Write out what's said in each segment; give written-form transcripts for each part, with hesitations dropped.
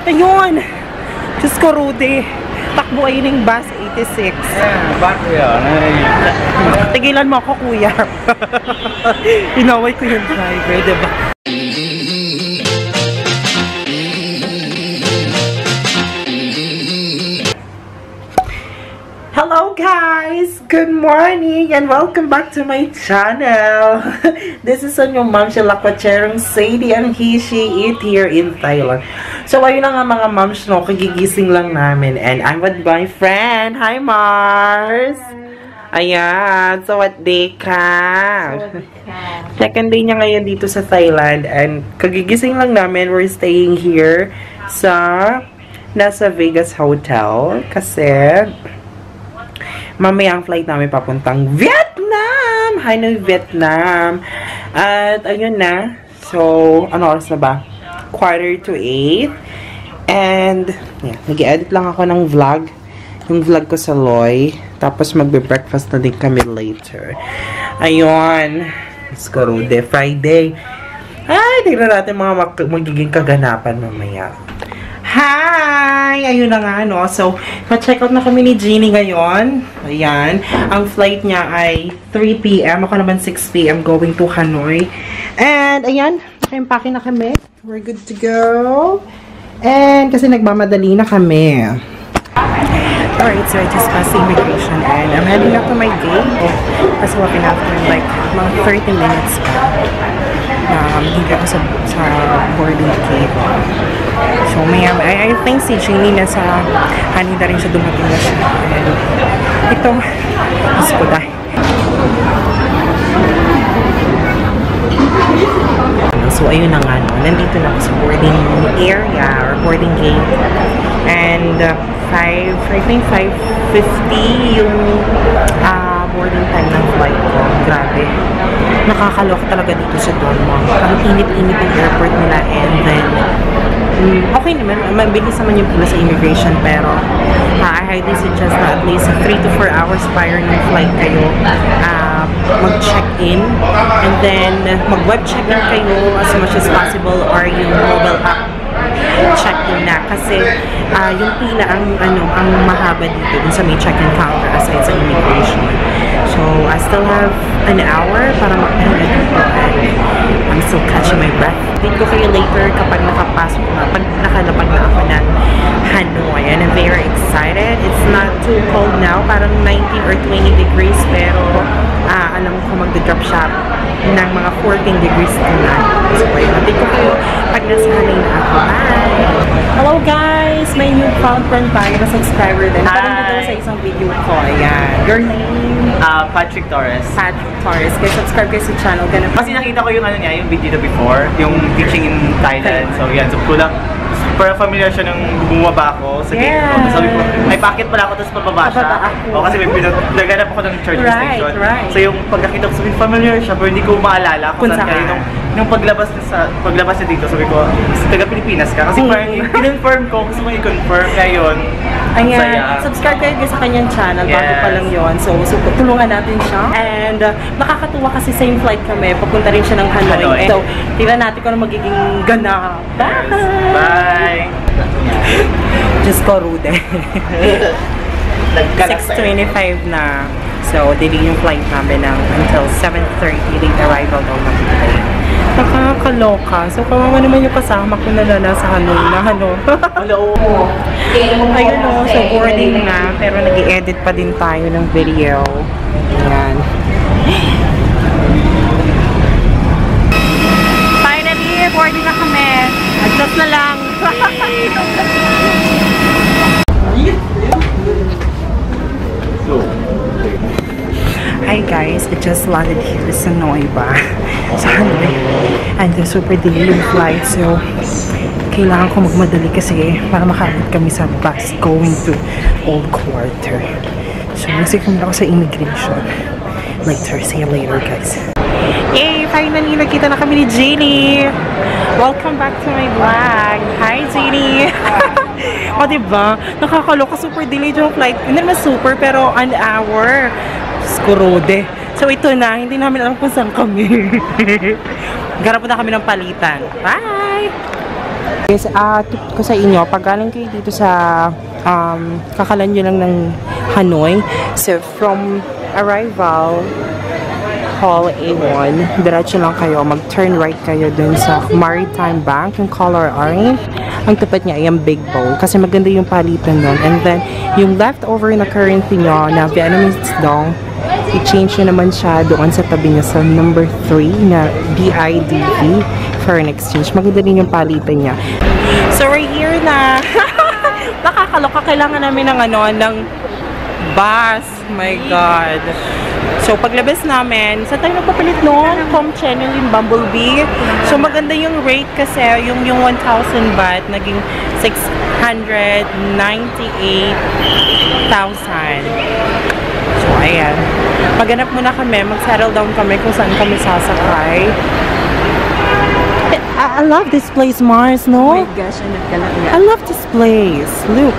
Ayun! Diyos ko, Rudy. Takbo ay ng bus 86. Bakit yun? Tigilan mo ako, kuya. Inaway ko yung driver, diba? Hello guys! Good morning and welcome back to my channel. This is on your mom, Lakwacherong Sadie and she eat here in Thailand. So ayun na nga mga moms, no, kagigising lang namin and I'm with my friend. Hi Mars! Ayan, so what day ka? Second day niya ngayon dito sa Thailand and kagigising lang namin. We're staying here sa nasa Vegas Hotel kasi mamaya ang flight namin papuntang Vietnam! Hanoi, Vietnam! At ayun na. So, ano oras na ba? 7:45. And, yeah, nag-edit lang ako ng vlog. Yung vlog ko sa Loy. Tapos magbe-breakfast na din kami later. Ayun. Let's go, Rude. Friday. Ay, tignan natin mga magiging kaganapan mamaya. Hi! Ayun na nga, no? So, ma-check out na kami ni Jeannie ngayon. Ayan. Ang flight niya ay 3 p.m. Ako naman 6 p.m. going to Hanoi. And, ayan. Naka-impake na kami. We're good to go. And, kasi nagmamadali na kami. Alright, so I just passed the immigration and I'm heading up to my gate. Kasi walking after like mga 30 minutes pa. Hindi ako sa boarding gate. So, I think si Jeannie nasa Hanida rin siya, dumating na siya. And ito, mas ko dahil. So, ayun na nga, no? Nandito na ako sa boarding area or boarding gate. And, I think 5:50 yung boarding time ng flight ko. Grabe. Nakakaloka talaga dito sa Don Muang. Ang init-init yung airport nila and then okay naman, mabilis naman yung pila sa immigration pero I highly suggest na at least 3 to 4 hours prior ng flight kayo mag-check-in and then mag-web check-in kayo as much as possible or yung mobile app check-in na kasi yung pila ang mahaba dito dun sa may check-in counter aside sa immigration. So, I still have an hour para mag-end dito and I'm still catching my breath. Update ko kayo later kapag nakapasok na, pag nakalapag na ako ng Hanoi and I'm very excited. It's not too cold now, parang 19 or 20 degrees pero alam ko mag-drop shop ng mga 14 degrees tonight. So, update ko kayo pag nasa Hanoi na ako. Bye! Hello guys! May newfound friend tayo na subscriber din. Parang dito sa isang video ko. Ayan. Your name? Patrick Torres. Patrick Torres. Kaya subscribe kayo sa channel. Ganun. Kasi nakita ko yung ano niya, yung video na before, yung teaching in Thailand. So yan, so kulang. Pero familiar siya nung bumaba ako sa gate ko. Sabi ko, may packet pala ako, tapos pababa siya. O kasi may naghanap ako ng charging station. Right. So yung pagkakita ko, sabi familiar siya, pero hindi ko maalala kung saan kayo. Nung paglabas niya dito, sabi ko, taga Pilipinas ka. Kasi parang in-confirm ko, gusto mo i-confirm ngayon. Ayan, subscribe kayo sa kanyang channel, bago pa lang yun. So tulungan natin siya. And nakakatuwa kasi same flight kami, papunta rin siya ng Hanoi. So, tingnan natin kung ano magiging ganap. Bye! Just ko, Rude. 6:25 na. So, delay yung flight namin until 7:30 late arrival daw ng today. Nakakaloka. So, kawawa naman yung kasama ko na nasa Hanoi na. Hello. Ayun o. So, boarding na. Pero nag-i-edit pa din tayo ng video. Ayan. Finally, boarding na kami. Adjust na lang. Hi guys, I just landed here sa Noiba. Sa Hanoi. And super delay yung flight. So, kailangan ko magmadali kasi para makaabot kami sa bus going to Old Quarter. So, nagsikamit ako sa immigration. Later, see you later guys. Yay! Finally, nakita na kami ni Jeannie! Welcome back to my vlog! Hi Jeannie! O diba? Nakakaloka, super delayed yung flight. Hindi naman super, pero an hour. Skurode. So ito na, hindi namin alam kung saan kami. Garap na kami ng palitan. Bye! Guys, tip ko sa inyo, pag galing kayo dito sa kakalan nyo lang ng Hanoi, so from arrival Hall A1, diretso lang kayo, mag-turn right kayo dun sa Maritime Bank, yung color orange. Ang tapat niya ay yung big bowl kasi maganda yung palitan nun. And then, yung leftover na currency nyo na Vietnamese dong, i-change nyo naman siya doon sa tabi niya sa number 3 na BIDV foreign exchange. Maganda din yung palitan niya. So, right here na nakakaloka. Kailangan namin ng ng bus. My God. So, paglabas namin, sa tayo nagpapalit noon, Com Channel yung Bumblebee. So, maganda yung rate kasi yung 1,000 baht naging 698,000. So, ayan. Maghanap muna kami, mag-settle down kami kung saan kami sasakay. I love this place, Mars, no? Oh my gosh, I love this place. Look.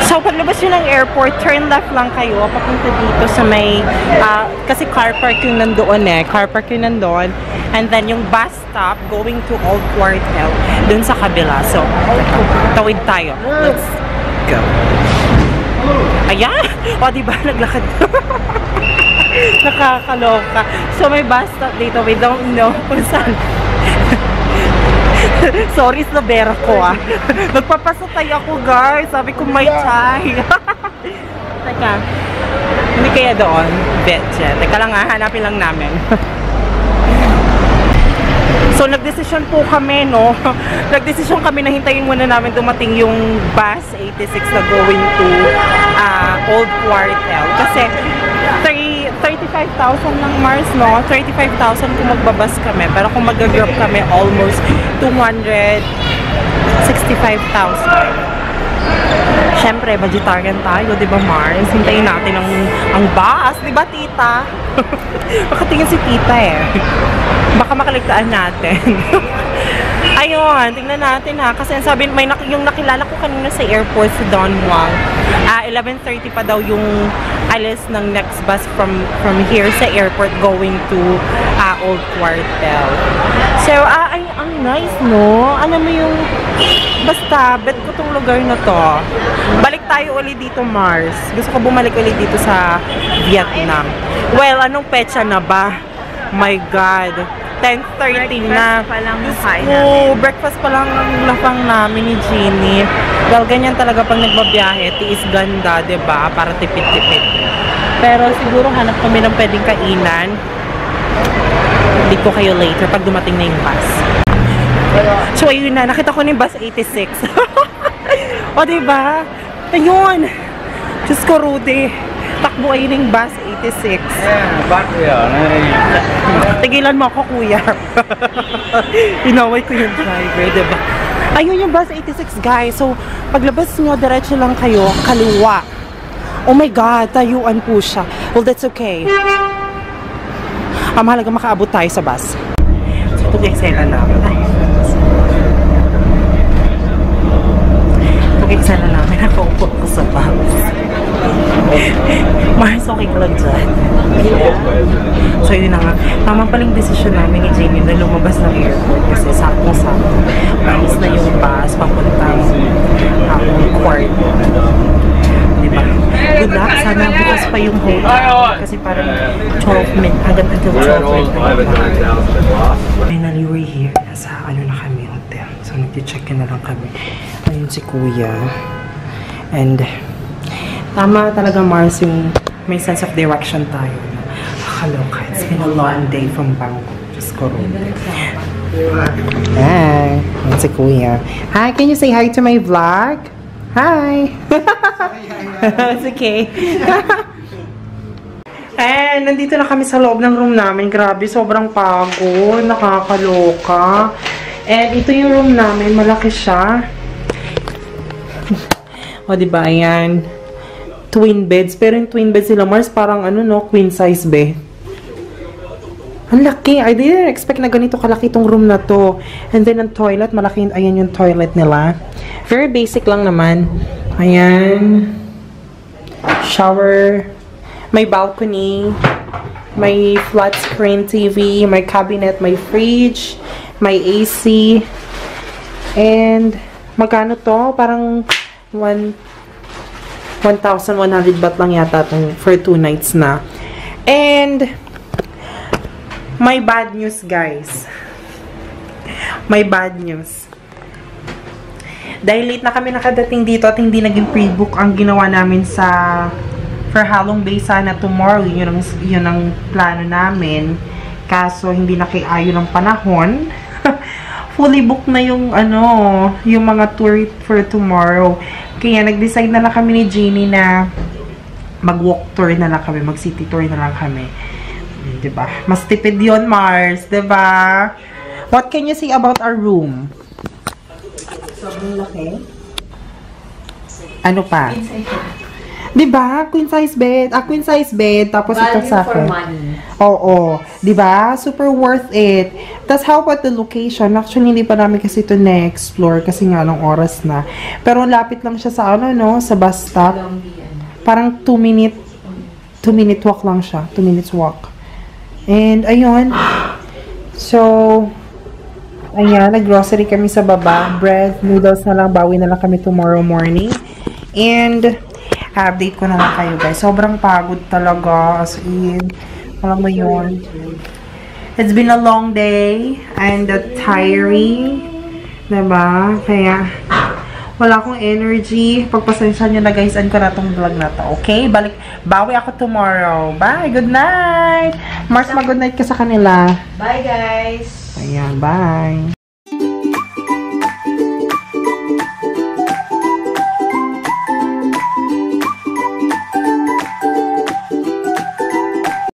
So, paglabas yun ng airport, turn left lang kayo, papunta dito sa may, kasi car park yung nandoon car park yung nandoon, and then yung bus stop going to Old Quartel, dun sa kabila. So, tawid tayo. Let's go. Ayan! O, diba? Naglakad. Nakakaloka. So, may bus stop dito. We don't know kung saan. Sorry sa bera ko Nagpapasatay ako, guys. Sabi ko may chai. Teka. Hindi kaya doon. Betche. Teka lang hanapin lang namin. So, nagdesisyon po kami, no? Nagdesisyon kami na hintayin muna namin dumating yung bus 86 na going to Old Quartel. Kasi 35,000 lang, Mars, no? 35,000 kung magbabas kami. Pero kung mag-grab kami, almost 265,000. Siyempre, vegetarian tayo, di ba, Mars? Hintayin natin ang bus, di ba, tita? Makatingin si tita, Baka makaligtaan natin. Ayun, tingnan natin kasi sabi, yung nakilala ko kanina sa airport sa Don Muang, 11:30 pa daw yung alis ng next bus from here sa airport going to Old Quartel. So, ang nice, no? Alam mo yung, basta, bet ko tong lugar na to. Balik tayo ulit dito, Mars. Gusto ko bumalik ulit dito sa Vietnam. Well, anong petsa na ba? My God. 10:30 na. Breakfast pa lang ang lapang namin ni Jeannie. Well, ganyan talaga pag nagbabiyahe. Tiis ganda, diba? Para tipid-tipid. Pero siguro hanap kami ng pwedeng kainan. Hindi ko kayo later pag dumating na yung bus. So, ayun na. Nakita ko na yung bus 86. O, diba? Ayun. Diyos ko, Rudy. Takbo ay yung bus 86. Tigilan mo ako, kuya. Inaway ko yung driver, diba? Ayun yung bus 86, guys. So, paglabas nyo, diretso lang kayo, kaliwa. Oh my God, tayuan po siya. Well, that's okay. Mahalaga makaabot tayo sa bus. So, ito eksena namin. Ito eksena namin. Nakaupo ko sa bus. Mars, okay ka lang dyan. So, yun na nga. Tama paling desisyon namin ni Jamie na lumabas ng airport kasi sakto-sakto. Malis na yung bus papuntang court. Diba? Good luck. Sana bukas pa yung hotel. Kasi parang 12 minutes. Hanggang until 12 minutes. Finally, we're here. Nasa na kami hotel. So, nag-check na lang kami. Ayun si kuya. And tama talaga, Mars, yung may sense of direction tayo. Nakakaloka. It's been a long day from Bangkok. Just ko rin. Hi. Yan si Kuya. Hi, can you say hi to my vlog? Hi. It's okay. And nandito na kami sa loob ng room namin. Grabe, sobrang pagod. Nakakaloka. And ito yung room namin. Malaki siya. O, diba? Ayan. Twin beds. Pero yung twin beds sila, Mars, parang queen size bed. Ang laki. I didn't expect na ganito kalaki itong room na to. And then, ang toilet, malaki. Ayan yung toilet nila. Very basic lang naman. Ayan. Shower. May balcony. May flat screen TV. May cabinet. May fridge. May AC. And, magkano to? Parang 1,100 baht lang yata for 2 nights na. And, may bad news, guys. May bad news. Dahil late na kami nakadating dito at hindi naging pre-book ang ginawa namin for Halong Bay sana tomorrow. Yun ang plano namin. Kaso, hindi nakiayo ng panahon. Fully booked na yung mga tour for tomorrow. Kaya nag-decide na lang kami ni Jeannie na mag-walk tour na lang kami, mag-city tour na lang kami. Diba? Mas tipid yun, Mars. Diba? What can you say about our room? Sobrang laki. Ano pa? Diba? Queen size bed. Queen size bed. Tapos ito sa akin. Value for money. Oo. Diba? Super worth it. Tapos how about the location? Actually, hindi pa namin kasi ito na-explore kasi nga anong oras na. Pero lapit lang siya sa sa bus stop. Parang 2 minute walk lang siya. 2 minutes walk. And, ayun. So, ayan, nag-grocery kami sa baba. Bread, noodles na lang. Bawi na lang kami tomorrow morning. And, update ko na lang kayo, guys. Sobrang pagod talaga. As in, alam mo yun. It's been a long day. And tiring. Diba? Kaya, wala akong energy. Pagpasensya nyo na, guys. End ko na tong vlog na to. Okay? Bawi ako tomorrow. Bye! Good night! Mars, mag-good night ka sa kanila. Bye, guys! Ayan, bye!